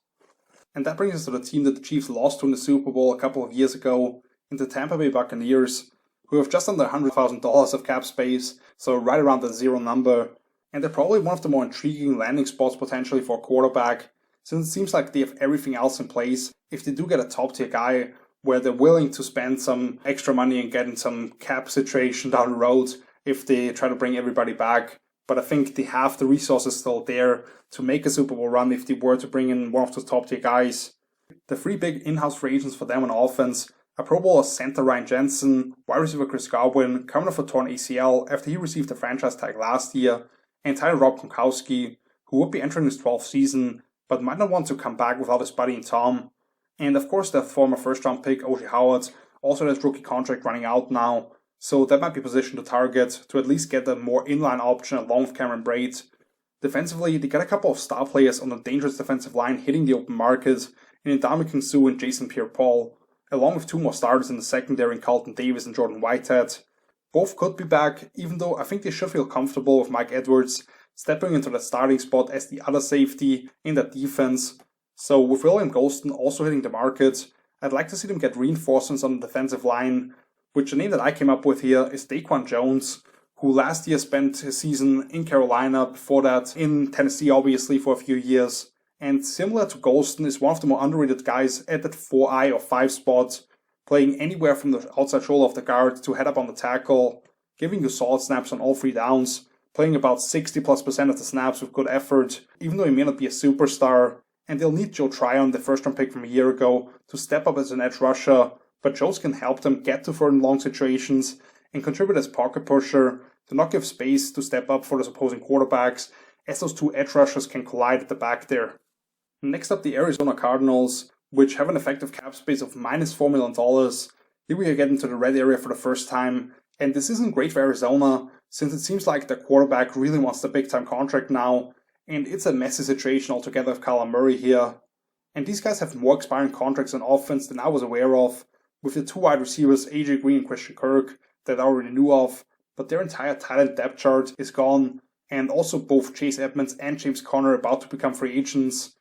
And that brings us to the team that the Chiefs lost to in the Super Bowl a couple of years ago, in the Tampa Bay Buccaneers, who have just under $100,000 of cap space, so right around the zero number. And they're probably one of the more intriguing landing spots potentially for a quarterback, since it seems like they have everything else in place if they do get a top tier guy where they're willing to spend some extra money and get in some cap situation down the road if they try to bring everybody back. But I think they have the resources still there to make a Super Bowl run if they were to bring in one of those top tier guys. The 3 big in-house free agents for them on offense are Pro Bowler center Ryan Jensen, wide receiver Chris Godwin, coming off a torn ACL after he received the franchise tag last year, and tight end Rob Gronkowski, who would be entering his 12th season, but might not want to come back without his buddy and Tom. And of course, their former first-round pick, O.J. Howard, also has rookie contract running out now, so that might be a position to target to at least get a more inline option along with Cameron Brate. Defensively, they got a couple of star players on the dangerous defensive line hitting the open market in Ndamukong Suh and Jason Pierre-Paul, along with 2 more starters in the secondary in Carlton Davis and Jordan Whitehead. Both could be back, even though I think they should feel comfortable with Mike Edwards stepping into that starting spot as the other safety in that defense. So with William Golston also hitting the market, I'd like to see them get reinforcements on the defensive line, which the name that I came up with here is Daquan Jones, who last year spent his season in Carolina, before that in Tennessee obviously for a few years. And similar to Golston, is one of the more underrated guys at that 4-eye or 5 spot, playing anywhere from the outside shoulder of the guard to head up on the tackle, giving you solid snaps on all 3 downs, playing about 60+% of the snaps with good effort, even though he may not be a superstar. And they'll need Joe Tryon, the first-round pick from a year ago, to step up as an edge rusher, but Jones can help them get to third and long situations and contribute as pocket pusher to not give space to step up for those opposing quarterbacks, as those 2 edge rushers can collide at the back there. Next up, the Arizona Cardinals, which have an effective cap space of minus $4 million. Here we are getting to the red area for the first time, and this isn't great for Arizona, since it seems like the quarterback really wants the big-time contract now, and it's a messy situation altogether with Kyler Murray here. And these guys have more expiring contracts on offense than I was aware of, with the 2 wide receivers AJ Green and Christian Kirk that I already knew of, but their entire talent depth chart is gone, and also both Chase Edmonds and James Conner about to become free agents.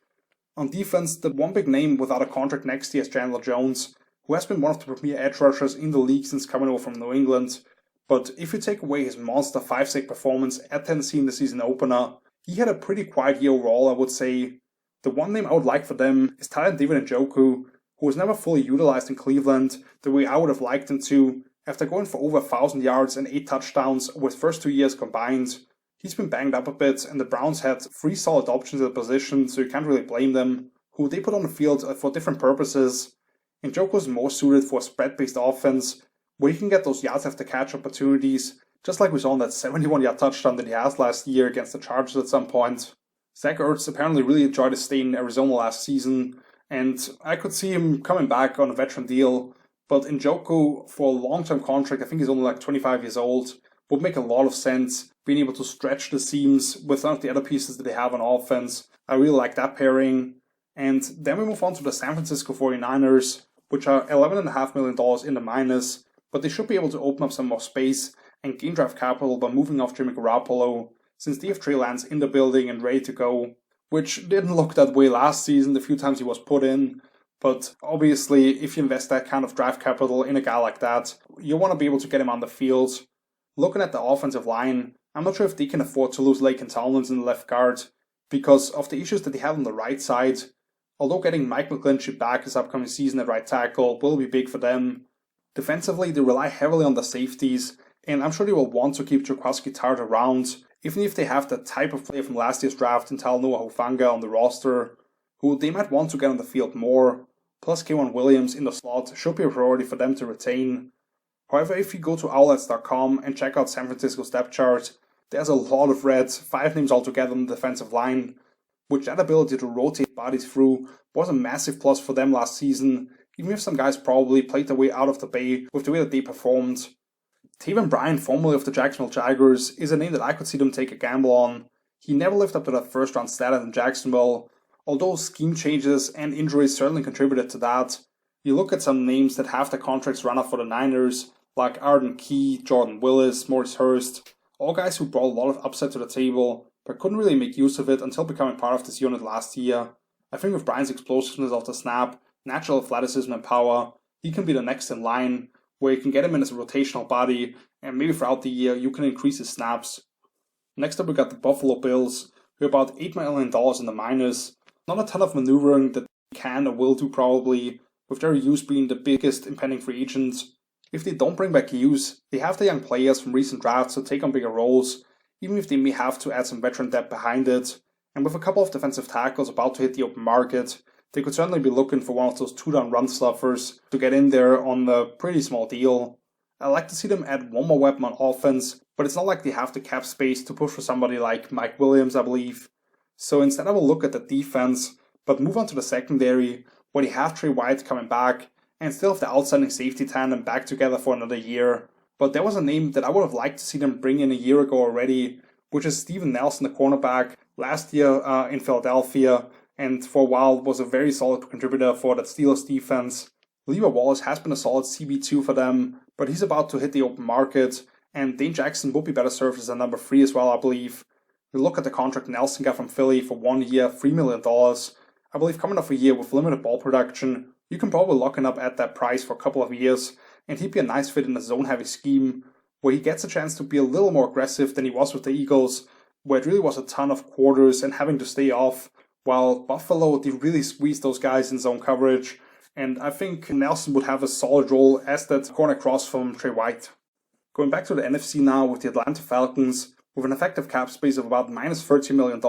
On defense, the one big name without a contract next year is Chandler Jones, who has been one of the premier edge rushers in the league since coming over from New England. But if you take away his monster 5-sack performance at Tennessee in the season opener, he had a pretty quiet year overall, I would say. The one name I would like for them is tight end David Njoku, who was never fully utilized in Cleveland the way I would have liked him to, after going for over 1,000 yards and 8 touchdowns with first 2 years combined. He's been banged up a bit, and the Browns had 3 solid options at the position, so you can't really blame them, who they put on the field for different purposes. Njoku is more suited for a spread-based offense, where he can get those yards after catch opportunities, just like we saw in that 71-yard touchdown that he had last year against the Chargers at some point. Zach Ertz apparently really enjoyed his stay in Arizona last season, and I could see him coming back on a veteran deal, but Njoku, for a long-term contract, I think he's only like 25 years old, would make a lot of sense, being able to stretch the seams with some of the other pieces that they have on offense. I really like that pairing. And then we move on to the San Francisco 49ers, which are $11.5 million in the minus, but they should be able to open up some more space and gain draft capital by moving off Jimmy Garoppolo, since they have Trey Lance in the building and ready to go, which didn't look that way last season, the few times he was put in. But obviously, if you invest that kind of draft capital in a guy like that, you want to be able to get him on the field. Looking at the offensive line, I'm not sure if they can afford to lose Laken Tomlins in the left guard because of the issues that they have on the right side. Although getting Mike McGlinchey back this upcoming season at right tackle will be big for them. Defensively, they rely heavily on the safeties, and I'm sure they will want to keep Jaworski Tart around, even if they have that type of player from last year's draft in Talanoa Hufanga on the roster, who they might want to get on the field more. Plus K'Waun Williams in the slot should be a priority for them to retain. However, if you go to Owlets.com and check out San Francisco's depth chart, there's a lot of reds, 5 names altogether on the defensive line, which that ability to rotate bodies through was a massive plus for them last season, even if some guys probably played their way out of the bay with the way that they performed. Taven Bryan, formerly of the Jacksonville Jaguars, is a name that I could see them take a gamble on. He never lived up to that first round status in Jacksonville, although scheme changes and injuries certainly contributed to that. You look at some names that have the contracts run up for the Niners, like Arden Key, Jordan Willis, Maurice Hurst, all guys who brought a lot of upside to the table, but couldn't really make use of it until becoming part of this unit last year. I think with Bryan's explosiveness off the snap, natural athleticism and power, he can be the next in line, where you can get him in as a rotational body, and maybe throughout the year you can increase his snaps. Next up we got the Buffalo Bills, who are about $8 million in the minus. Not a ton of maneuvering that they can or will do probably, with Jerry Hughes being the biggest impending free agent. If they don't bring back Hughes, they have the young players from recent drafts to take on bigger roles, even if they may have to add some veteran depth behind it. And with a couple of defensive tackles about to hit the open market, they could certainly be looking for one of those 2-down run stuffers to get in there on a pretty small deal. I like to see them add one more weapon on offense, but it's not like they have the cap space to push for somebody like Mike Williams, I believe. So instead I will look at the defense, but move on to the secondary, where they have Trey White coming back, and still have the outstanding safety tandem back together for another year. But there was a name that I would have liked to see them bring in a year ago already, which is Steven Nelson, the cornerback, last year in Philadelphia, and for a while was a very solid contributor for that Steelers defense. Levi Wallace has been a solid CB2 for them, but he's about to hit the open market, and Dane Jackson will be better served as a number 3 as well, I believe. We look at the contract Nelson got from Philly for 1 year, $3 million. I believe coming off a year with limited ball production, you can probably lock him up at that price for a couple of years, and he'd be a nice fit in a zone-heavy scheme, where he gets a chance to be a little more aggressive than he was with the Eagles, where it really was a ton of quarters and having to stay off, while Buffalo, they really squeezed those guys in zone coverage, and I think Nelson would have a solid role as that corner cross from Trey White. Going back to the NFC now with the Atlanta Falcons, with an effective cap space of about minus $30 million,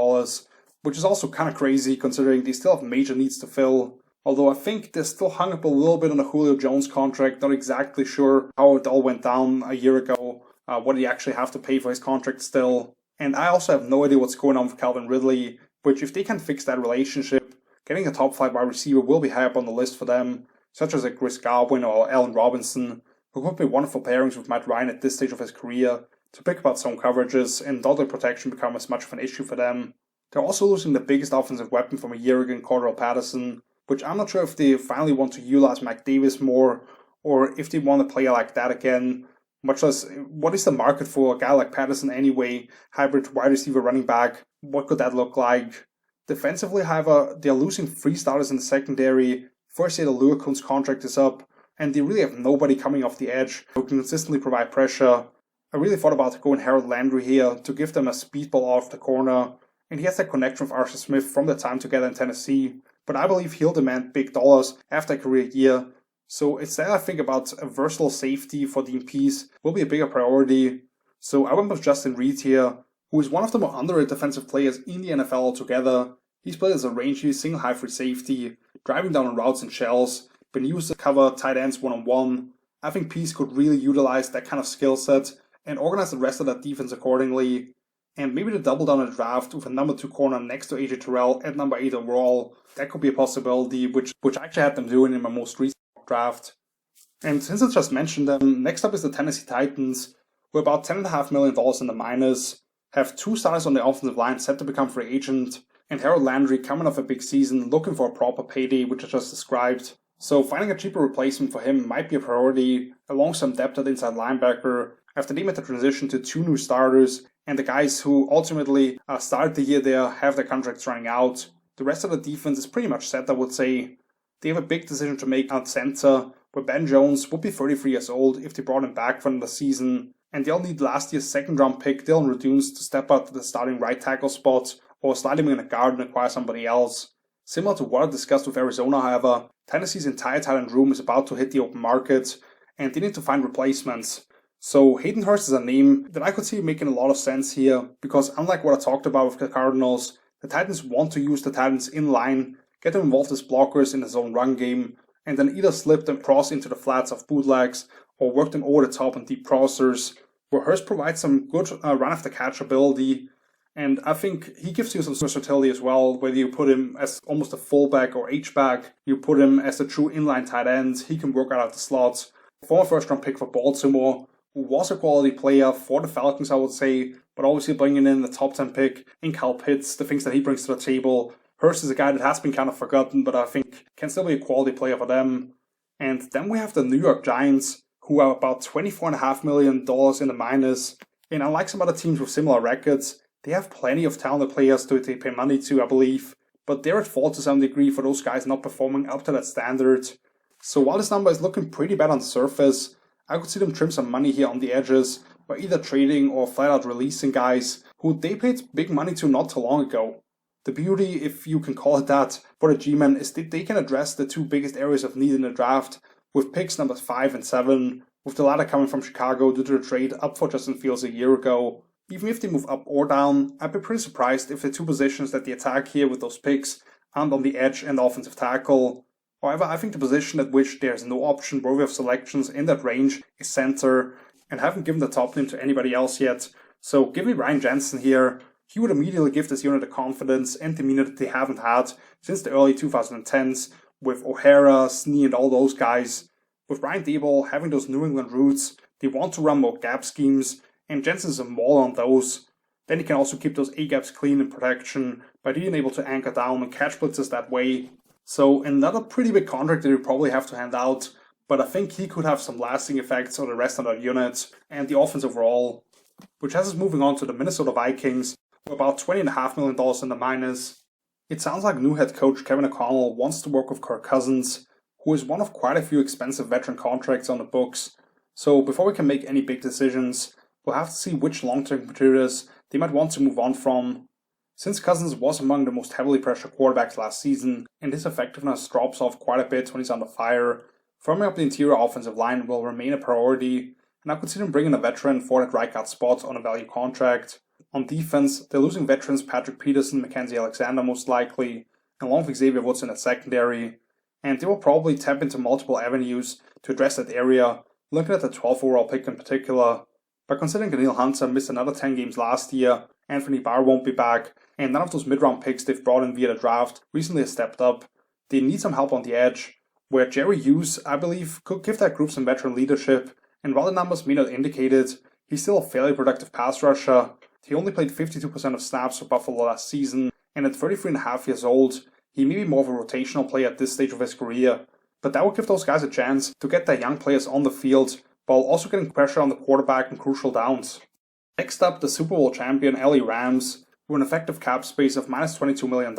which is also kind of crazy considering they still have major needs to fill. Although I think they're still hung up a little bit on the Julio Jones contract, not exactly sure how it all went down a year ago, what he actually have to pay for his contract still. And I also have no idea what's going on with Calvin Ridley, which if they can fix that relationship, getting a top 5 wide receiver will be high up on the list for them, such as a Chris Godwin or Allen Robinson, who could be wonderful pairings with Matt Ryan at this stage of his career, to pick up some coverages and not let protection become as much of an issue for them. They're also losing the biggest offensive weapon from a year ago in Cordell Patterson, which I'm not sure if they finally want to utilize Mike Davis more, or if they want to play like that again, much less what is the market for a guy like Patterson anyway, hybrid wide receiver running back, what could that look like? Defensively, however, they're losing 3 starters in the secondary, first year the Luakun's contract is up, and they really have nobody coming off the edge who can consistently provide pressure. I really thought about going Harold Landry here to give them a speedball off the corner, and he has that connection with Arthur Smith from their time together in Tennessee, but I believe he'll demand big dollars after a career year. So instead I think about a versatile safety for the MPs will be a bigger priority. So I went with Justin Reed here, who is one of the more underrated defensive players in the NFL altogether. He's played as a rangy single high free safety, driving down on routes and shells, been used to cover tight ends one-on-one. I think Peace could really utilize that kind of skill set and organize the rest of that defense accordingly. And maybe to double down a draft with a number 2 corner next to AJ Terrell at number 8 overall. That could be a possibility, which I actually had them doing in my most recent draft. And since I just mentioned them, next up is the Tennessee Titans, who are about $10.5 million in the minus, have 2 stars on the offensive line set to become free agent, and Harold Landry coming off a big season looking for a proper payday, which I just described. So finding a cheaper replacement for him might be a priority, along some depth at inside linebacker, after they made the transition to 2 new starters, and the guys who ultimately started the year there have their contracts running out. The rest of the defense is pretty much set, I would say. they have a big decision to make at center, where Ben Jones would be 33 years old if they brought him back for another season, and they'll need last year's second-round pick Dylan Redunes to step up to the starting right tackle spot, or slide him in a guard and acquire somebody else. Similar to what I discussed with Arizona, however, Tennessee's entire talent room is about to hit the open market, and they need to find replacements. So Hayden Hurst is a name that I could see making a lot of sense here, because unlike what I talked about with the Cardinals, the Titans want to use the Titans in line, get them involved as blockers in the zone run game, and then either slip them across into the flats of bootlegs, or work them over the top on deep crossers, where Hurst provides some good run after catch ability, and I think he gives you some versatility as well, whether you put him as almost a fullback or H-back, you put him as a true inline tight end, he can work out of the slots. Former first-round pick for Baltimore, who was a quality player for the Falcons, I would say, but obviously bringing in the top 10 pick in Kyle Pitts, the things that he brings to the table. Hurst is a guy that has been kind of forgotten, but I think can still be a quality player for them. And then we have the New York Giants, who are about $24.5 million in the minus. And unlike some other teams with similar records, they have plenty of talented players to pay money to, I believe. But they're at fault to some degree for those guys not performing up to that standard. So while this number is looking pretty bad on the surface, I could see them trim some money here on the edges by either trading or flat out releasing guys who they paid big money to not too long ago. The beauty, if you can call it that, for the G-Men is that they can address the two biggest areas of need in the draft with picks numbers 5 and 7, with the latter coming from Chicago due to the trade up for Justin Fields a year ago. Even if they move up or down, I'd be pretty surprised if the two positions that they attack here with those picks aren't on the edge and offensive tackle. However, I think the position at which there's no option worthy of selections in that range is center, and haven't given the top name to anybody else yet. So give me Ryan Jensen here. He would immediately give this unit the confidence and demeanor that they haven't had since the early 2010s with O'Hara, Snee, and all those guys. With Brian Daboll having those New England roots, they want to run more gap schemes, and Jensen's a mauler on those. Then he can also keep those A-gaps clean in protection by being able to anchor down and catch blitzes that way. So another pretty big contract that you probably have to hand out, but I think he could have some lasting effects on the rest of that unit and the offense overall. Which has us moving on to the Minnesota Vikings, with about $20.5 million in the minus. It sounds like new head coach Kevin O'Connell wants to work with Kirk Cousins, who is one of quite a few expensive veteran contracts on the books. So before we can make any big decisions, we'll have to see which long-term competitors they might want to move on from. Since Cousins was among the most heavily pressured quarterbacks last season, and his effectiveness drops off quite a bit when he's under fire, firming up the interior offensive line will remain a priority, and I consider bringing a veteran for that right guard spot on a value contract. On defense, they're losing veterans Patrick Peterson, Mackenzie Alexander most likely, along with Xavier Woods in that secondary, and they will probably tap into multiple avenues to address that area, looking at the 12th overall pick in particular. But considering Daniil Hunter missed another 10 games last year, Anthony Barr won't be back, and none of those mid-round picks they've brought in via the draft recently has stepped up, they need some help on the edge, where Jerry Hughes, I believe, could give that group some veteran leadership, and while the numbers may not indicate it, he's still a fairly productive pass rusher. He only played 52% of snaps for Buffalo last season, and at 33.5 years old, he may be more of a rotational player at this stage of his career, but that would give those guys a chance to get their young players on the field, while also getting pressure on the quarterback in crucial downs. Next up, the Super Bowl champion LA Rams, with an effective cap space of minus $22 million,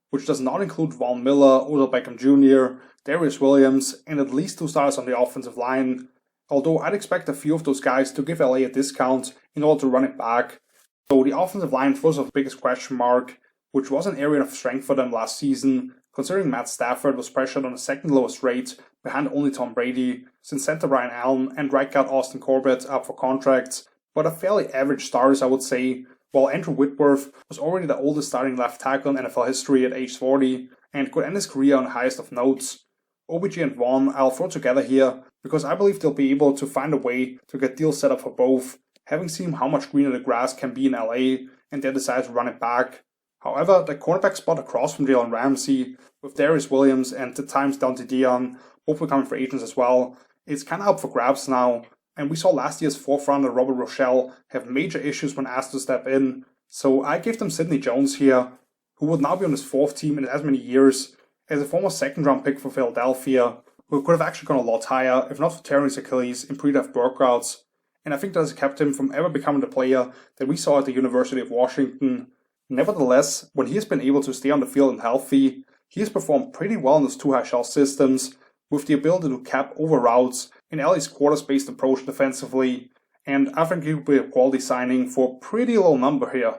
which does not include Von Miller, Odell Beckham Jr., Darius Williams, and at least 2 stars on the offensive line, although I'd expect a few of those guys to give LA a discount in order to run it back. So the offensive line throws up the biggest question mark, which was an area of strength for them last season, considering Matt Stafford was pressured on the second lowest rate behind only Tom Brady, since center Brian Allen and right guard Austin Corbett up for contracts, but are fairly average stars I would say, while Andrew Whitworth was already the oldest starting left tackle in NFL history at age 40 and could end his career on the highest of notes. OBJ and Vaughn I'll throw together here because I believe they'll be able to find a way to get deals set up for both, having seen how much greener the grass can be in LA and their desire to run it back. However, the cornerback spot across from Jalen Ramsey, with Darius Williams and at times Dante Dion both becoming free agents as well, it's kind of up for grabs now, and we saw last year's 4th rounder Robert Rochelle have major issues when asked to step in, so I gave them Sidney Jones here, who would now be on his 4th team in as many years, as a former 2nd round pick for Philadelphia, who could have actually gone a lot higher if not for tearing his Achilles in pre-draft workouts, and I think that has kept him from ever becoming the player that we saw at the University of Washington. Nevertheless, when he has been able to stay on the field and healthy, he has performed pretty well in those two high shell systems, with the ability to cap over routes in LA's quarters-based approach defensively, and I think he would be a quality signing for a pretty low number here.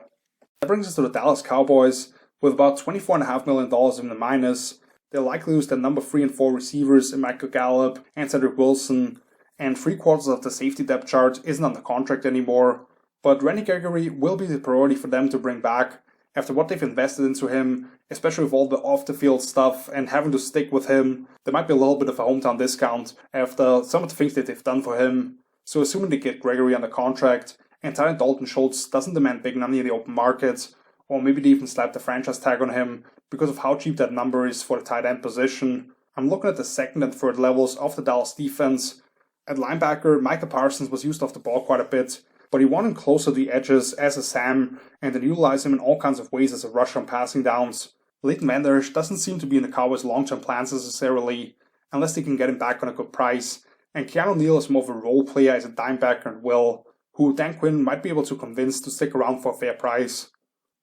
That brings us to the Dallas Cowboys, with about $24.5 million in the minus. They'll likely lose their number 3 and 4 receivers in Michael Gallup and Cedric Wilson, and 3/4 of the safety depth chart isn't under contract anymore. But Randy Gregory will be the priority for them to bring back after what they've invested into him, especially with all the off-the-field stuff and having to stick with him. There might be a little bit of a hometown discount after some of the things that they've done for him. So assuming they get Gregory under contract and tight end Dalton Schultz doesn't demand big money in the open market, or maybe they even slap the franchise tag on him because of how cheap that number is for the tight end position, I'm looking at the second and third levels of the Dallas defense. At linebacker, Micah Parsons was used off the ball quite a bit, but he wanted him closer to the edges as a Sam and then utilize him in all kinds of ways as a rusher on passing downs. Leighton Vander Esch doesn't seem to be in the Cowboys' long-term plans necessarily, unless they can get him back on a good price, and Keanu Neal is more of a role player as a dimebacker and Will, who Dan Quinn might be able to convince to stick around for a fair price.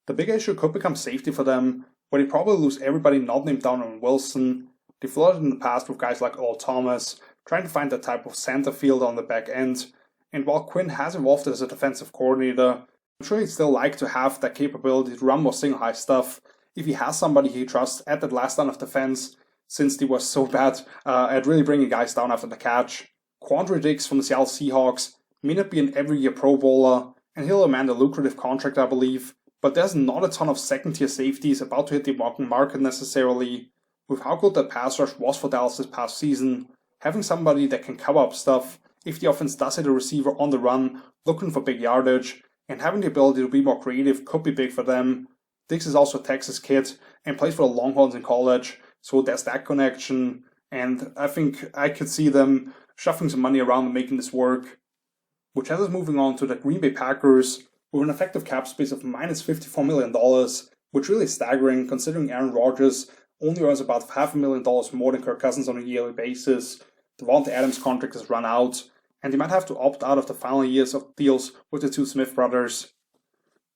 The big issue could become safety for them, where they probably lose everybody not named Donovan Wilson. They flirted in the past with guys like Earl Thomas, trying to find that type of center field on the back end, and while Quinn has evolved as a defensive coordinator, I'm sure he'd still like to have that capability to run more single high stuff if he has somebody he trusts at that last line of defense, since they were so bad at really bringing guys down after the catch. Quandre Diggs from the Seattle Seahawks may not be an every-year Pro Bowler, and he'll demand a lucrative contract, I believe, but there's not a ton of second-tier safeties about to hit the market necessarily. With how good that pass rush was for Dallas this past season, having somebody that can cover up stuff if the offense does hit a receiver on the run looking for big yardage, and having the ability to be more creative could be big for them. Diggs is also a Texas kid and plays for the Longhorns in college, so there's that connection, and I think I could see them shuffling some money around and making this work. Which has us moving on to the Green Bay Packers with an effective cap space of minus $54 million, which really is staggering considering Aaron Rodgers only earns about $500,000 more than Kirk Cousins on a yearly basis. Devontae Adams' contract has run out, and they might have to opt out of the final years of deals with the two Smith brothers.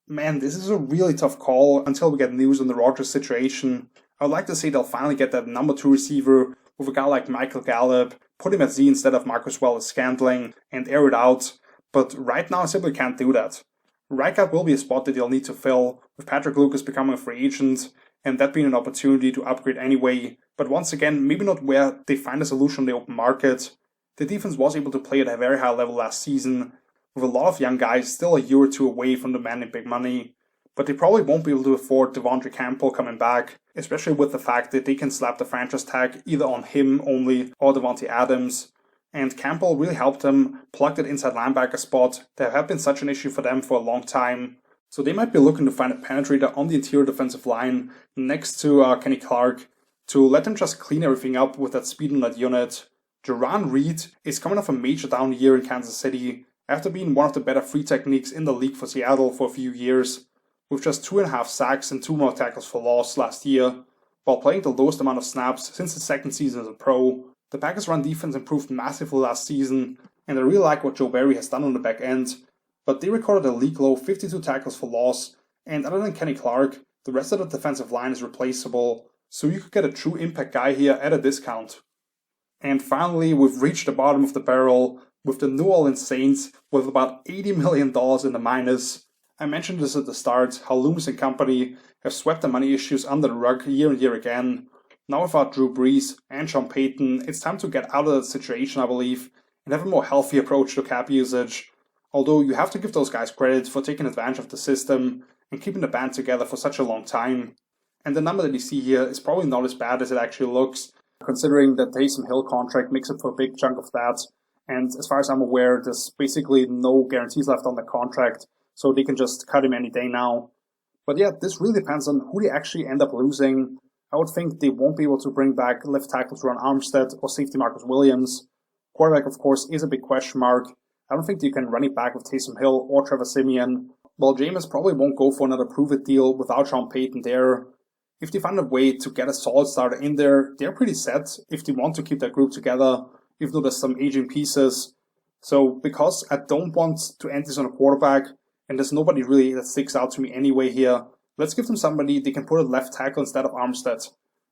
Man, this is a really tough call until we get news on the Rodgers situation. I would like to say they'll finally get that number 2 receiver with a guy like Michael Gallup, put him at Z instead of Marcus Wallace-Scantling, and air it out, but right now I simply can't do that. Right guard will be a spot that they'll need to fill, with Patrick Lucas becoming a free agent, and that being an opportunity to upgrade anyway, but once again, maybe not where they find a solution on the open market. The defense was able to play at a very high level last season, with a lot of young guys still a year or two away from demanding big money, but they probably won't be able to afford Devondre Campbell coming back, especially with the fact that they can slap the franchise tag either on him only or Devontae Adams. And Campbell really helped them plug that inside linebacker spot that had been such an issue for them for a long time. So they might be looking to find a penetrator on the interior defensive line next to Kenny Clark to let them just clean everything up with that speed in that unit. Jaron Reed is coming off a major down year in Kansas City after being one of the better free techniques in the league for Seattle for a few years, with just 2.5 sacks and 2 more tackles for loss last year, while playing the lowest amount of snaps since his second season as a pro. The Packers' run defense improved massively last season, and I really like what Joe Barry has done on the back end, but they recorded a league-low 52 tackles for loss, and other than Kenny Clark, the rest of the defensive line is replaceable, so you could get a true impact guy here at a discount. And finally, we've reached the bottom of the barrel with the New Orleans Saints with about $80 million in the minus. I mentioned this at the start, how Loomis and company have swept the money issues under the rug year and year again. Now without Drew Brees and Sean Payton, it's time to get out of that situation, I believe, and have a more healthy approach to cap usage. Although you have to give those guys credit for taking advantage of the system and keeping the band together for such a long time. And the number that you see here is probably not as bad as it actually looks, considering that the Taysom Hill contract makes up for a big chunk of that. And as far as I'm aware, there's basically no guarantees left on the contract, so they can just cut him any day now. But yeah, this really depends on who they actually end up losing. I would think they won't be able to bring back left tackle Ron Armstead or safety Marcus Williams. Quarterback, of course, is a big question mark. I don't think you can run it back with Taysom Hill or Trevor Siemian. While Jameis probably won't go for another prove-it deal without Sean Payton there. If they find a way to get a solid starter in there, they're pretty set if they want to keep that group together, even though there's some aging pieces. So because I don't want to end this on a quarterback, and there's nobody really that sticks out to me anyway here, let's give them somebody they can put at left tackle instead of Armstead.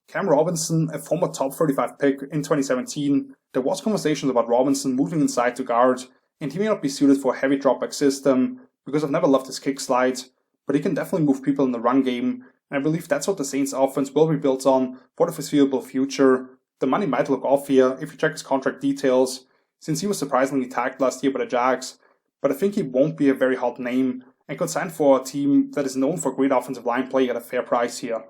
Cam Robinson, a former top 35 pick in 2017, there was conversations about Robinson moving inside to guard, and he may not be suited for a heavy dropback system because I've never loved his kick slide, but he can definitely move people in the run game, and I believe that's what the Saints offense will be built on for the foreseeable future. The money might look off here if you check his contract details, since he was surprisingly tagged last year by the Jags, but I think he won't be a very hot name and could sign for a team that is known for great offensive line play at a fair price here.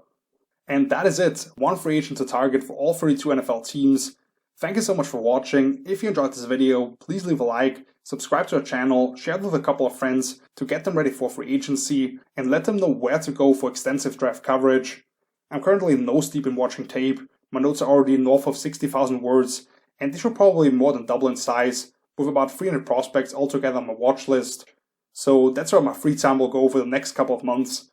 And that is it, one free agent to target for all 32 NFL teams. Thank you so much for watching. If you enjoyed this video, please leave a like, subscribe to our channel, share it with a couple of friends to get them ready for free agency, and let them know where to go for extensive draft coverage. I'm currently nose deep in watching tape, my notes are already north of 60,000 words, and these will probably more than double in size, with about 300 prospects altogether on my watch list. So that's where my free time will go over the next couple of months.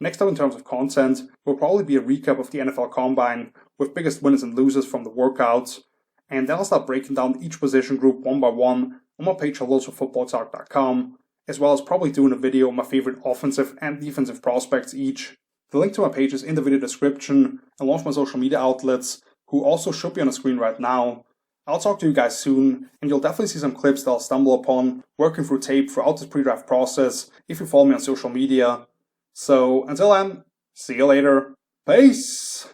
Next up in terms of content will probably be a recap of the NFL Combine with biggest winners and losers from the workouts, and then I'll start breaking down each position group one by one on my page for Footballtalk.com, as well as probably doing a video on my favorite offensive and defensive prospects each. The link to my page is in the video description, along with my social media outlets, who also should be on the screen right now. I'll talk to you guys soon, and you'll definitely see some clips that I'll stumble upon working through tape throughout this pre-draft process if you follow me on social media. So, until then, see you later. Peace!